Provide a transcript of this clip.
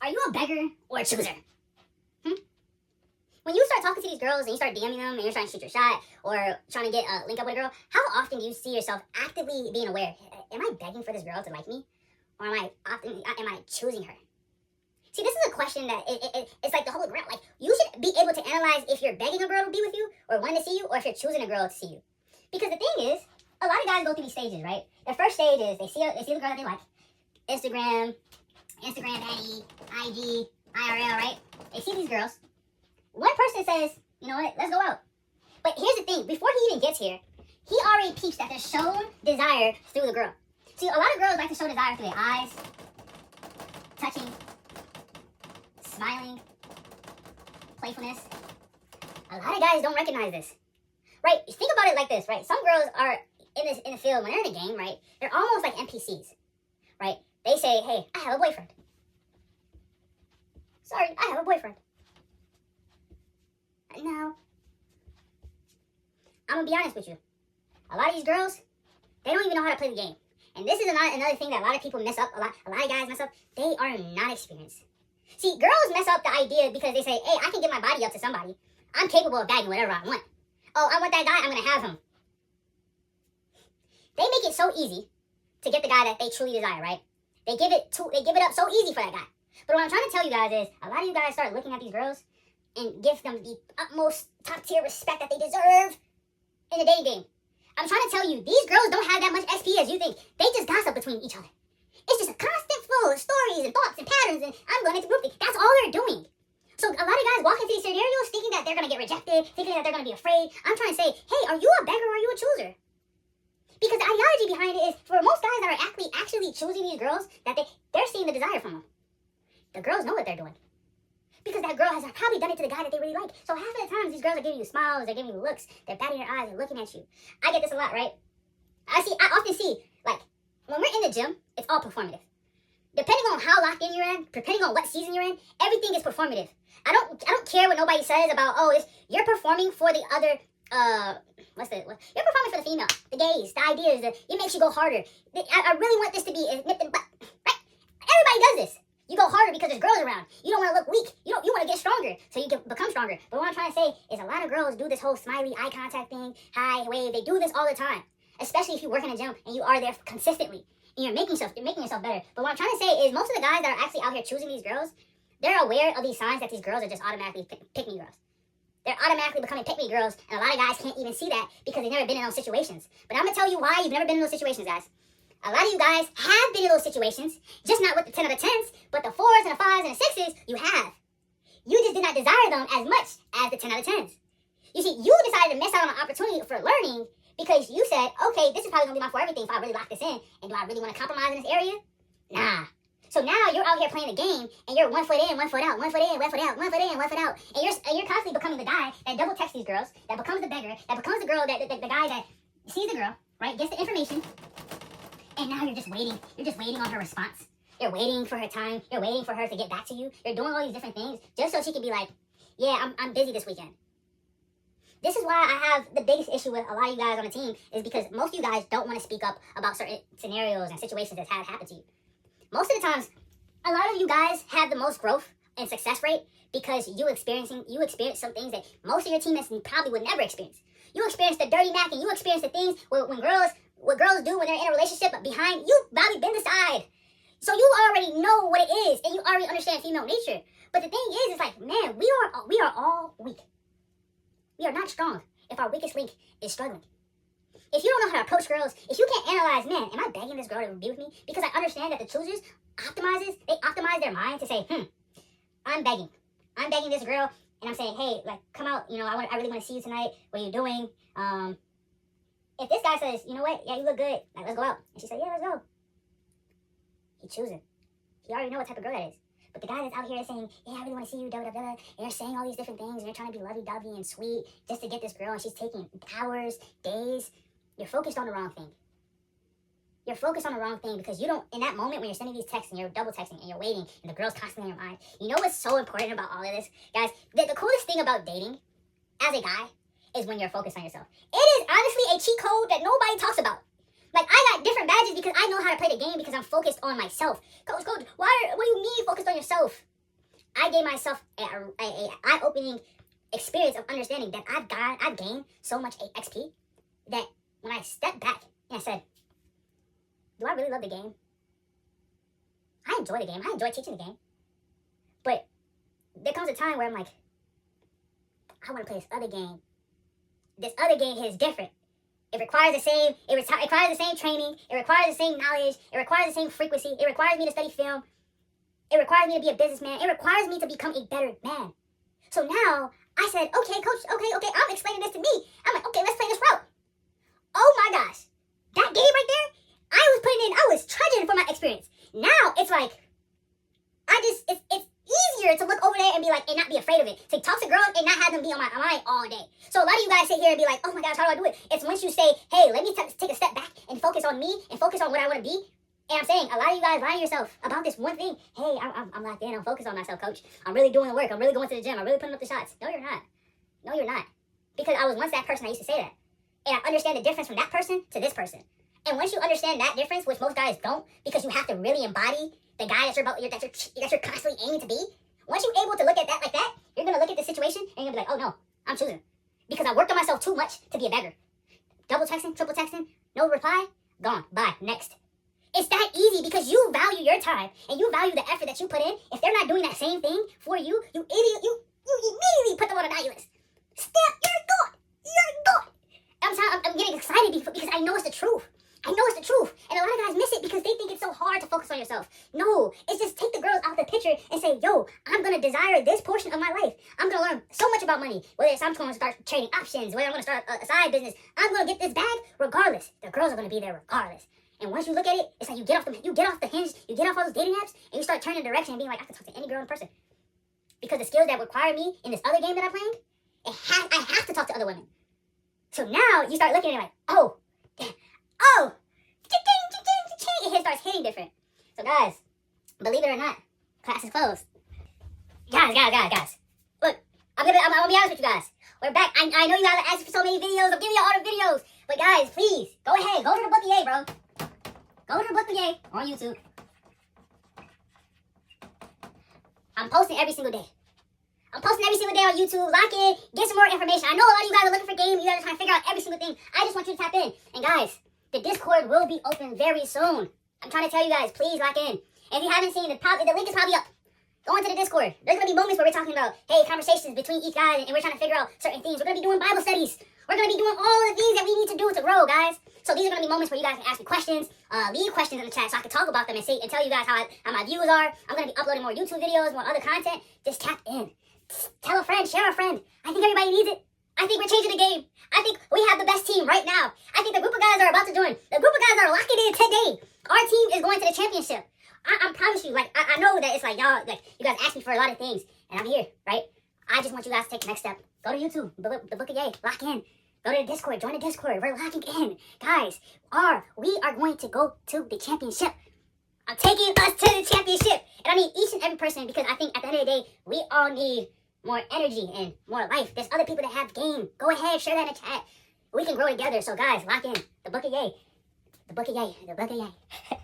Are you a beggar or a chooser? When you start talking to these girls and you start DMing them and you're trying to shoot your shot or trying to get a link up with a girl, how often do you see yourself actively being aware? Am I begging for this girl to like me? Or am I choosing her? See, this is a question that it's like the holy grail. Like, you should be able to analyze if you're begging a girl to be with you or wanting to see you, or if you're choosing a girl to see you. Because the thing is, a lot of guys go through these stages, right? The first stage is they see the girl that they like. Instagram baddie, IG, IRL, right? They see these girls. One person says, you know what, let's go out. But here's the thing, before he even gets here, he already peeps that they're shown desire through the girl. See, a lot of girls like to show desire through their eyes, touching, smiling, playfulness. A lot of guys don't recognize this, right? Think about it like this, right? Some girls are in the field, when they're in the game, right? They're almost like NPCs, right? They say, hey, I have a boyfriend. Sorry, I have a boyfriend. Now, I'm gonna be honest with you. A lot of these girls, they don't even know how to play the game. And this is another thing that a lot of people mess up, a lot of guys mess up. They are not experienced. See, girls mess up the idea because they say, hey, I can give my body up to somebody. I'm capable of bagging whatever I want. Oh, I want that guy, I'm gonna have him. They make it so easy to get the guy that they truly desire, right? They give it up so easy for that guy. But what I'm trying to tell you guys is, a lot of you guys start looking at these girls and give them the utmost top-tier respect that they deserve in the dating game. I'm trying to tell you, these girls don't have that much XP as you think. They just gossip between each other. It's just a constant flow of stories and thoughts and patterns, and I'm going into groupthink. That's all they're doing. So a lot of guys walk into these scenarios thinking that they're going to get rejected, thinking that they're going to be afraid. I'm trying to say, hey, are you a beggar or are you a chooser? Because the ideology behind it is, for most guys that are actually choosing these girls, that they're seeing the desire from them. The girls know what they're doing. Because that girl has probably done it to the guy that they really like. So half of the times, these girls are giving you smiles, they're giving you looks, they're batting their eyes and looking at you. I get this a lot, right? I often see, like, when we're in the gym, it's all performative. Depending on how locked in you're in, depending on what season you're in, everything is performative. I don't care what nobody says about, you're performing for the other, you're performing for the female, the gays, the ideas, it makes you go harder. I really want this to be nip and butt, right? Everybody does this. You go harder because there's girls around. You don't want to look weak. You want to get stronger, so you can become stronger. But what I'm trying to say is, a lot of girls do this whole smiley eye contact thing, hi, wave. They do this all the time, especially if you work in a gym and you are there consistently and you're making yourself better. But what I'm trying to say is, most of the guys that are actually out here choosing these girls, they're aware of these signs that these girls are just automatically pick-me girls. They're automatically becoming pick-me girls, and a lot of guys can't even see that because they've never been in those situations. But I'm going to tell you why you've never been in those situations, guys. A lot of you guys have been in those situations, just not with the 10 out of 10s, but the 4s and the 5s and the 6s, you have. You just did not desire them as much as the 10 out of 10s. You see, you decided to miss out on an opportunity for learning because you said, okay, this is probably going to be my for everything if I really lock this in, and do I really want to compromise in this area? Nah. So now you're out here playing the game, and you're 1 foot in, 1 foot out, 1 foot in, 1 foot out, 1 foot in, 1 foot out, and you're constantly becoming the guy that double texts these girls, that becomes the beggar, that becomes the girl, the guy that sees the girl, right, gets the information. And now you're just waiting. You're just waiting on her response. You're waiting for her time. You're waiting for her to get back to you. You're doing all these different things just so she can be like, yeah, I'm busy this weekend. This is why I have the biggest issue with a lot of you guys on the team, is because most of you guys don't want to speak up about certain scenarios and situations that have happened to you. Most of the times, a lot of you guys have the most growth and success rate because you experience some things that most of your teammates probably would never experience. You experience the dirty knack, and you experience the things what girls do when they're in a relationship, but behind you, Bobby, been the side. So you already know what it is, and you already understand female nature. But the thing is, it's like, man, we are all weak. We are not strong if our weakest link is struggling. If you don't know how to approach girls, if you can't analyze, man, am I begging this girl to be with me? Because I understand that the choosers they optimize their mind to say, I'm begging this girl, and I'm saying, hey, like, come out, I really want to see you tonight. What are you doing? If this guy says, you know what, yeah, you look good, like, let's go out. And she said, yeah, let's go. He choosing. He already know what type of girl that is. But the guy that's out here is saying, yeah, I really want to see you, and you're saying all these different things, and you're trying to be lovey-dovey and sweet just to get this girl, and she's taking hours, days. You're focused on the wrong thing. You're focused on the wrong thing because you don't, in that moment when you're sending these texts and you're double texting and you're waiting and the girl's constantly in your mind, you know what's so important about all of this? Guys, the coolest thing about dating as a guy is when you're focused on yourself. It is honestly a cheat code that nobody talks about. Like, I got different badges because I know how to play the game because I'm focused on myself. Coach, what do you mean focused on yourself? I gave myself a eye-opening experience of understanding that I've gained so much XP that when I stepped back and I said, do I really love the game? I enjoy the game. I enjoy teaching the game. But there comes a time where I'm like, I want to play this other game. This other game here is different. It requires the same. It requires the same training. It requires the same knowledge. It requires the same frequency. It requires me to study film. It requires me to be a businessman. It requires me to become a better man. So now I said, okay, coach, okay, I'm explaining this to me. I'm like, okay, let's play this route. Oh my gosh. That game right there, I was trudging for my experience. Now it's like, it's easier to look over there and be like, and not be afraid of it. To talk to girls and not have them be on my mind all day. So a lot of you guys sit here and be like, oh my gosh, how do I do it? It's once you say, hey, let me take a step back and focus on me and focus on what I want to be. And I'm saying, a lot of you guys lie to yourself about this one thing. Hey, I'm locked in. I'm focused on myself, coach. I'm really doing the work. I'm really going to the gym. I'm really putting up the shots. No, you're not. No, you're not. Because I was once that person. I used to say that. And I understand the difference from that person to this person. And once you understand that difference, which most guys don't, because you have to really embody the guy that you're constantly aiming to be. Once you're able to look at that like that, you're going to look at the situation and you're going to be like, oh no, I'm choosing. Because I worked on myself too much to be a beggar. Double texting, triple texting, no reply, gone, bye, next. It's that easy because you value your time and you value the effort that you put in. If they're not doing that same thing for you, you idiot, you immediately put them on a naughty list. Step, you're gone. You're gone. I'm getting excited because I know it's the truth. I know it's the truth. And a lot of guys miss it because they think it's so hard to focus on yourself. No, it's just take the girls out the picture and say, yo, I'm going to desire this portion of my life. I'm going to learn so much about money. Whether it's I'm going to start trading options, whether I'm going to start a side business, I'm going to get this bag regardless. The girls are going to be there regardless. And once you look at it, it's like you get off the hinge, you get off all those dating apps, and you start turning direction and being like, I can talk to any girl in person. Because the skills that require me in this other game that I'm playing, I have to talk to other women. So now you start looking at it like, oh, it starts hitting different. So guys, believe it or not, class is closed. Guys. Look, I'm gonna be honest with you guys. We're back. I know you guys are asking for so many videos. I'm giving you all the videos. But guys, please, go ahead. Go to the Book of Yay, bro. Go to the Book of Yay on YouTube. I'm posting every single day. I'm posting every single day on YouTube. Lock in, get some more information. I know a lot of you guys are looking for game. You guys are trying to figure out every single thing. I just want you to tap in. And guys, the Discord will be open very soon. I'm trying to tell you guys, please lock in. And if you haven't seen it, the link is probably up. Go into the Discord. There's going to be moments where we're talking about, hey, conversations between each guy, and we're trying to figure out certain things. We're going to be doing Bible studies. We're going to be doing all the things that we need to do to grow, guys. So these are going to be moments where you guys can ask me questions, leave questions in the chat so I can talk about them and tell you guys how my views are. I'm going to be uploading more YouTube videos, more other content. Just tap in. Tell a friend, share a friend. I think everybody needs it. I think we're changing the game. I think we have the best team right now. I think the group of guys are about to join. The group of guys are locking in today. Our team is going to the championship. I promise you, I know that it's like, y'all, you guys ask me for a lot of things, and I'm here, right? I just want you guys to take the next step. Go to YouTube, the Book of Yay, lock in. Go to the Discord, join the Discord. We're locking in. Guys, we are going to go to the championship. I'm taking us to the championship. And I mean each and every person, because I think at the end of the day, we all need more energy and more life. There's other people that have game. Go ahead, share that in the chat. We can grow together. So guys, lock in. The Book of Yay. The Book of Yay. The Book of Yay.